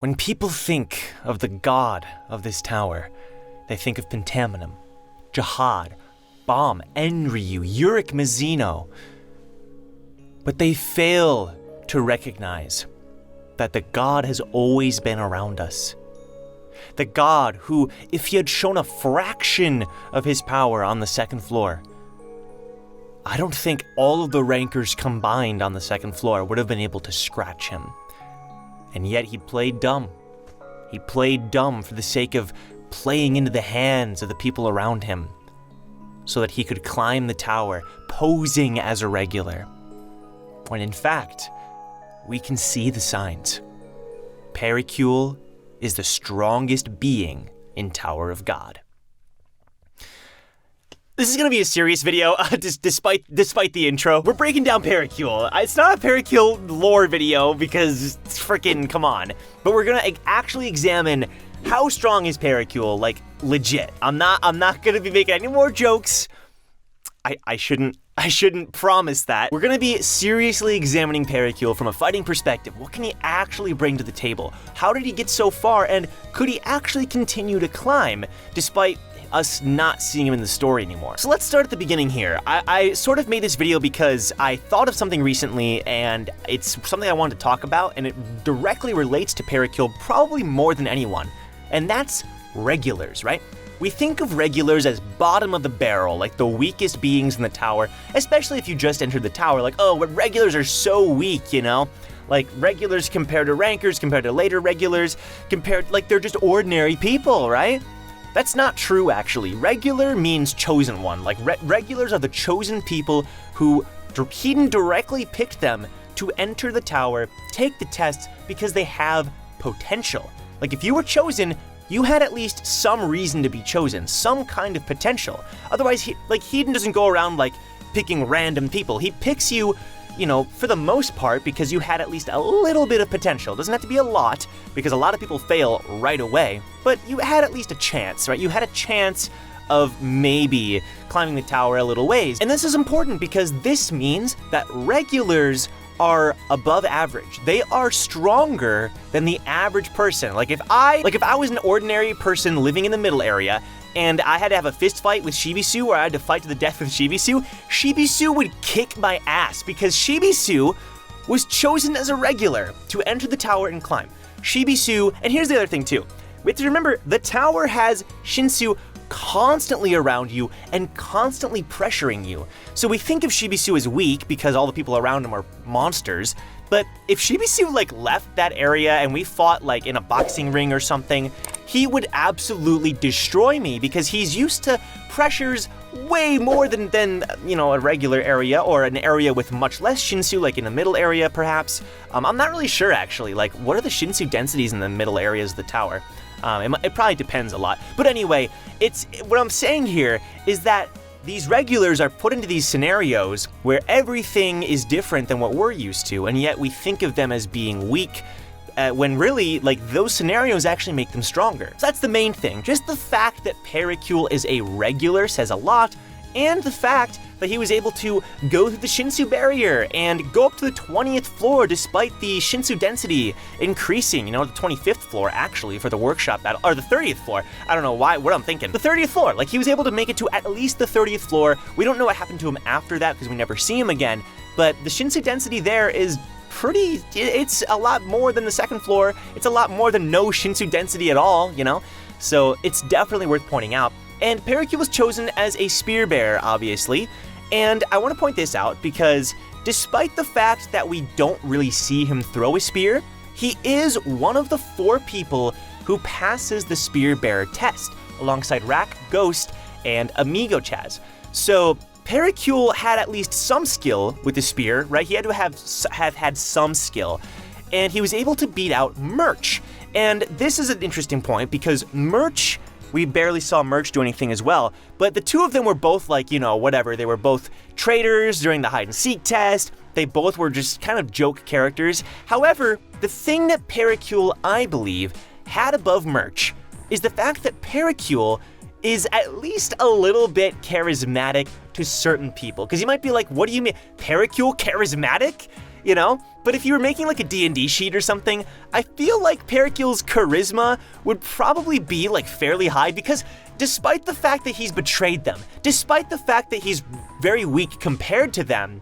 When people think of the god of this tower, they think of Pentaminum, Jihad, Bom, Enryu, Uric Mazzino. But they fail to recognize that the god has always been around us. The god who, if he had shown a fraction of his power on the second floor, I don't think all of the rankers combined on the second floor would have been able to scratch him. And yet he played dumb. He played dumb for the sake of playing into the hands of the people around him, so that he could climb the tower, posing as a regular. When in fact, we can see the signs. Paracule is the strongest being in Tower of God. This is gonna be a serious video, despite the intro. We're breaking down Paracule. It's not a Paracule lore video because it's freaking, come on. But we're gonna actually examine how strong is Paracule, like legit. I'm not gonna be making any more jokes. I shouldn't promise that. We're gonna be seriously examining Paracule from a fighting perspective. What can he actually bring to the table? How did he get so far, and could he actually continue to climb despite us not seeing him in the story anymore? So let's start at the beginning here. I sort of made this video because I thought of something recently, and it's something I wanted to talk about, and it directly relates to Paracule probably more than anyone, and that's regulars, right? We think of regulars as bottom of the barrel, like the weakest beings in the tower, especially if you just entered the tower, like, oh, but regulars are so weak, you know? Like, regulars compared to rankers, compared to later regulars, like, they're just ordinary people, right? That's not true, actually. Regular means chosen one. Like, regulars are the chosen people who Hedon directly picked them to enter the tower, take the tests, because they have potential. Like, if you were chosen, you had at least some reason to be chosen, some kind of potential. Otherwise, Hedon doesn't go around, like, picking random people. He picks you, you know, for the most part, because you had at least a little bit of potential. It doesn't have to be a lot, because a lot of people fail right away, but you had at least a chance, right? You had a chance of maybe climbing the tower a little ways. And this is important because this means that regulars are above average. They are stronger than the average person. Like if I was an ordinary person living in the middle area, and I had to have a fist fight with Shibisu, or I had to fight to the death with Shibisu would kick my ass because Shibisu was chosen as a regular to enter the tower and climb. Shibisu, and here's the other thing too. We have to remember, the tower has Shinsu constantly around you and constantly pressuring you. So we think of Shibisu as weak because all the people around him are monsters, but if Shibisu like left that area and we fought like in a boxing ring or something, he would absolutely destroy me because he's used to pressures way more than you know, a regular area or an area with much less Shinsu, like in the middle area perhaps. I'm not really sure actually, like what are the Shinsu densities in the middle areas of the tower? It probably depends a lot. But anyway, what I'm saying here is that these regulars are put into these scenarios where everything is different than what we're used to, and yet we think of them as being weak, when really, like, those scenarios actually make them stronger. So that's the main thing. Just the fact that Paracule is a regular says a lot, and the fact that he was able to go through the Shinsu barrier and go up to the 20th floor despite the Shinsu density increasing, you know, the 25th floor actually for the workshop battle, or the 30th floor. I don't know what I'm thinking. The 30th floor, like he was able to make it to at least the 30th floor. We don't know what happened to him after that because we never see him again, but the Shinsu density there is it's a lot more than the second floor. It's a lot more than no Shinsu density at all, you know? So it's definitely worth pointing out. And Paracule was chosen as a Spearbearer, obviously, and I want to point this out because despite the fact that we don't really see him throw a spear, he is one of the 4 people who passes the Spearbearer test, alongside Rack, Ghost, and Amigo Chaz. So Paracule had at least some skill with the spear, right? He had to have had some skill, and he was able to beat out Murch. And this is an interesting point because Murch, we barely saw Murch do anything as well, but the two of them were both like, you know, whatever. They were both traitors during the hide and seek test. They both were just kind of joke characters. However, the thing that Paracule, I believe, had above Murch is the fact that Paracule is at least a little bit charismatic to certain people. Because you might be like, what do you mean? Paracule charismatic? you know? But if you were making like a D&D sheet or something, I feel like Paracule's charisma would probably be like fairly high because despite the fact that he's betrayed them, despite the fact that he's very weak compared to them,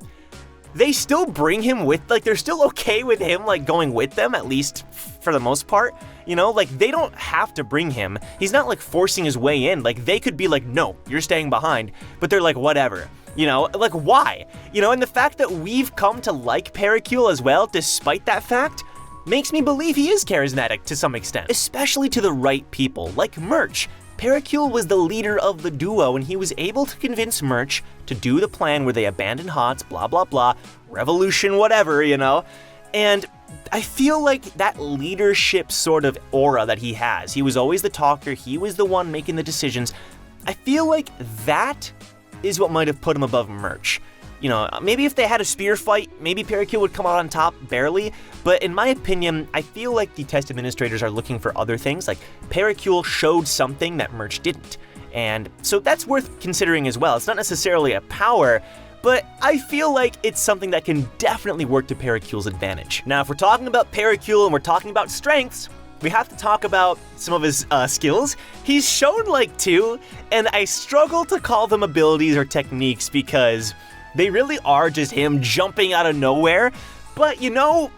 they still bring him with, like, they're still okay with him, like, going with them, at least for the most part, you know? Like, they don't have to bring him. He's not, like, forcing his way in. Like, they could be like, no, you're staying behind, but they're like, whatever. You know, like, why? You know, and the fact that we've come to like Paracule as well, despite that fact, makes me believe he is charismatic to some extent, especially to the right people, like Murch. Paracule was the leader of the duo, and he was able to convince Murch to do the plan where they abandon Hots, blah, blah, blah, revolution, whatever, you know? And I feel like that leadership sort of aura that he has, he was always the talker, he was the one making the decisions. I feel like that is what might have put him above Murch. You know, maybe if they had a spear fight, maybe Paracule would come out on top, barely, but in my opinion, I feel like the test administrators are looking for other things, like Paracule showed something that Murch didn't, and so that's worth considering as well. It's not necessarily a power, but I feel like it's something that can definitely work to Paracule's advantage. Now, if we're talking about Paracule and we're talking about strengths, we have to talk about some of his skills. He's shown like 2, and I struggle to call them abilities or techniques because they really are just him jumping out of nowhere, but you know,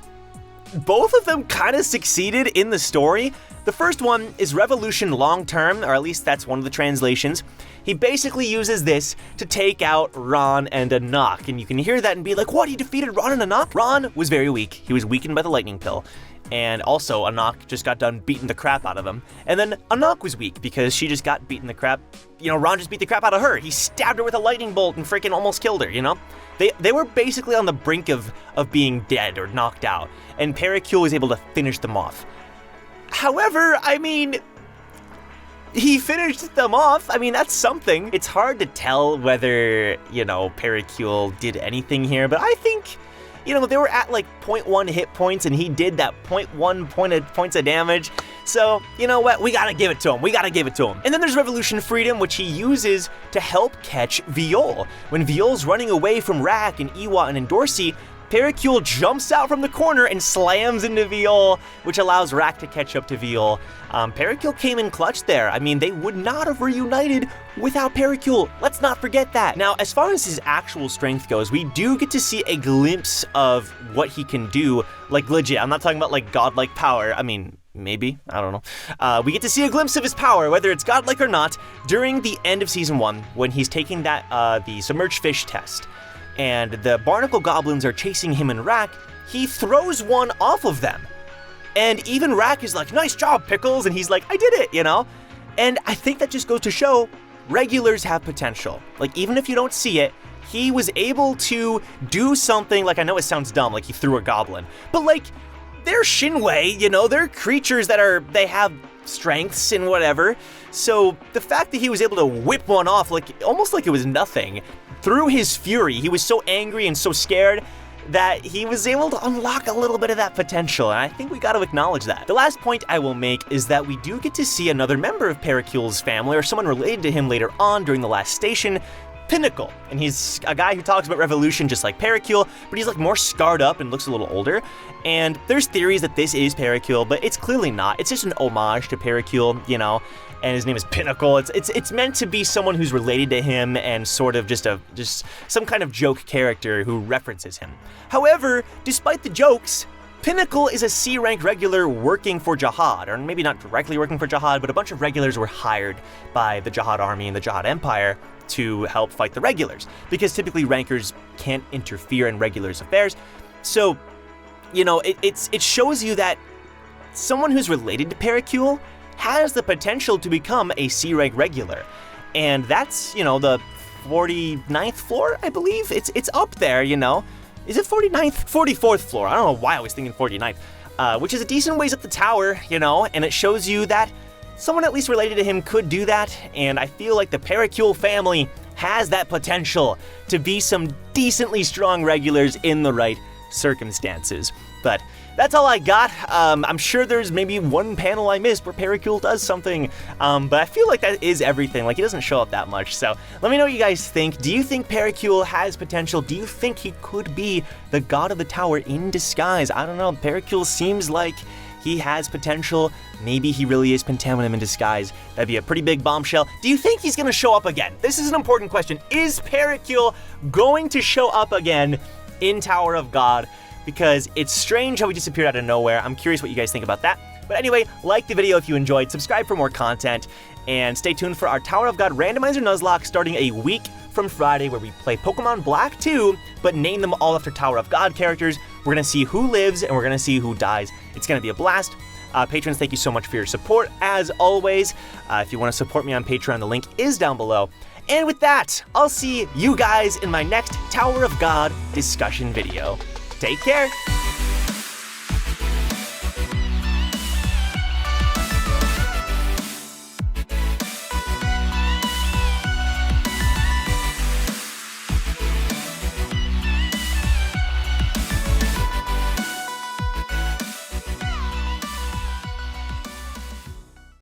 both of them kind of succeeded in the story. The first one is Revolution Long Term, or at least that's one of the translations. He basically uses this to take out Ron and Anok, and you can hear that and be like, what, he defeated Ron and Anok? Ron was very weak. He was weakened by the lightning pill. And also, Anok just got done beating the crap out of him. And then Anok was weak because she just got beaten the crap. You know, Ron just beat the crap out of her. He stabbed her with a lightning bolt and freaking almost killed her, you know? They were basically on the brink of being dead or knocked out. And Paracule was able to finish them off. However, I mean, he finished them off. I mean, that's something. It's hard to tell whether, you know, Paracule did anything here, but I think, you know, they were at like 0.1 hit points and he did that 0.1 points of damage. So, you know what? We gotta give it to him. We gotta give it to him. And then there's Revolution Freedom, which he uses to help catch Viol. When Viol's running away from Rack and Iwa and Endorsi, Paracule jumps out from the corner and slams into Viol, which allows Rack to catch up to Viol. Paracule came in clutch there. I mean, they would not have reunited without Paracule. Let's not forget that. Now, as far as his actual strength goes, we do get to see a glimpse of what he can do, like legit. I'm not talking about like godlike power. I mean, maybe, I don't know. We get to see a glimpse of his power, whether it's godlike or not, during the end of Season 1, when he's taking that, the submerged fish test. And the barnacle goblins are chasing him and Rack. He throws one off of them. And even Rack is like, nice job, Pickles, and he's like, I did it, you know? And I think that just goes to show regulars have potential. Like, even if you don't see it, he was able to do something, like, I know it sounds dumb, like he threw a goblin, but like, they're Shinwei, you know, they're creatures that they have strengths and whatever. So the fact that he was able to whip one off, like, almost like it was nothing, through his fury, he was so angry and so scared that he was able to unlock a little bit of that potential, and I think we got to acknowledge that. The last point I will make is that we do get to see another member of Paracule's family, or someone related to him later on during the last station, Pinnacle. And he's a guy who talks about revolution just like Paracule, but he's like more scarred up and looks a little older. And there's theories that this is Paracule, but it's clearly not. It's just an homage to Paracule, you know, and his name is Pinnacle. It's meant to be someone who's related to him and sort of just some kind of joke character who references him. However, despite the jokes, Pinnacle is a C-rank regular working for Jihad, or maybe not directly working for Jihad, but a bunch of regulars were hired by the Jihad army and the Jihad Empire to help fight the regulars, because typically rankers can't interfere in regulars' affairs. So, you know, it shows you that someone who's related to Paracule has the potential to become a C-rank regular. And that's, you know, the 49th floor, I believe? It's up there, you know. Is it 49th? 44th floor. I don't know why I was thinking 49th. Which is a decent ways up the tower, you know, and it shows you that someone at least related to him could do that, and I feel like the Paracule family has that potential to be some decently strong regulars in the right circumstances. But that's all I got. I'm sure there's maybe one panel I missed where Paracule does something, but I feel like that is everything. Like, he doesn't show up that much. So let me know what you guys think. Do you think Paracule has potential? Do you think he could be the god of the tower in disguise? I don't know. Paracule seems like he has potential. Maybe he really is Pentaminum in disguise. That'd be a pretty big bombshell. Do you think he's gonna show up again? This is an important question. Is Paracule going to show up again in Tower of God? Because it's strange how he disappeared out of nowhere. I'm curious what you guys think about that. But anyway, like the video if you enjoyed, subscribe for more content, and stay tuned for our Tower of God Randomizer Nuzlocke starting a week from Friday, where we play Pokemon Black 2, but name them all after Tower of God characters. We're gonna see who lives, and we're gonna see who dies. It's gonna be a blast. Patrons, thank you so much for your support, as always. If you wanna support me on Patreon, the link is down below. And with that, I'll see you guys in my next Tower of God discussion video. Take care.